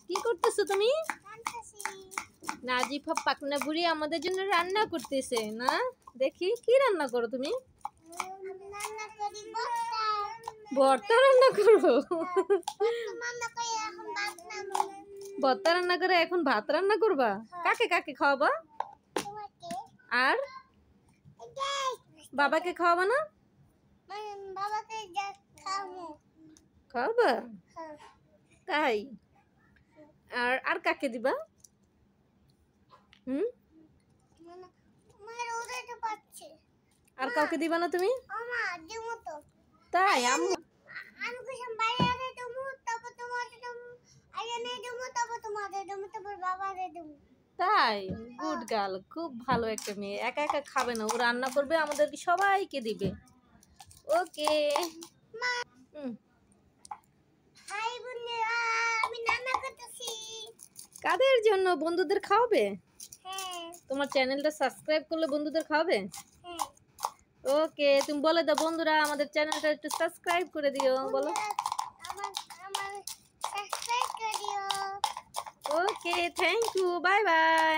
কি করতেছো তুমি? নাজিফা পাকনা বুড়ি আমাদের জন্য রান্না করতেছে না? দেখি কি রান্না করো তুমি? ভর্তা রান্না করো? ভর্তা রান্না করে এখন ভাত রান্না করবা? কাকে কাকে খাওয়াবা? আর বাবাকে খাওয়াবা না? খাওয়াবা? তাই? আর আর কাকে দিবা? হুম, আর কাউকে দিবা না তুমি? তাই? আম্মু তাই? গুড গার্ল, খুব ভালো একটা মেয়ে। একা একা খাবে না, ও রান্না করবে, আমাদেরকে সবাইকে দিবে। ওকে। কাদের জন্য? বন্ধুদের খাওয়াবে? তোমার চ্যানেলটা সাবস্ক্রাইব করলে বন্ধুদের খাওয়াবে? ওকে, তুমি বলে দাও বন্ধুরা আমাদের চ্যানেলটা একটু সাবস্ক্রাইব করে দিও, বলো। ওকে, থ্যাংক ইউ, বাই বাই।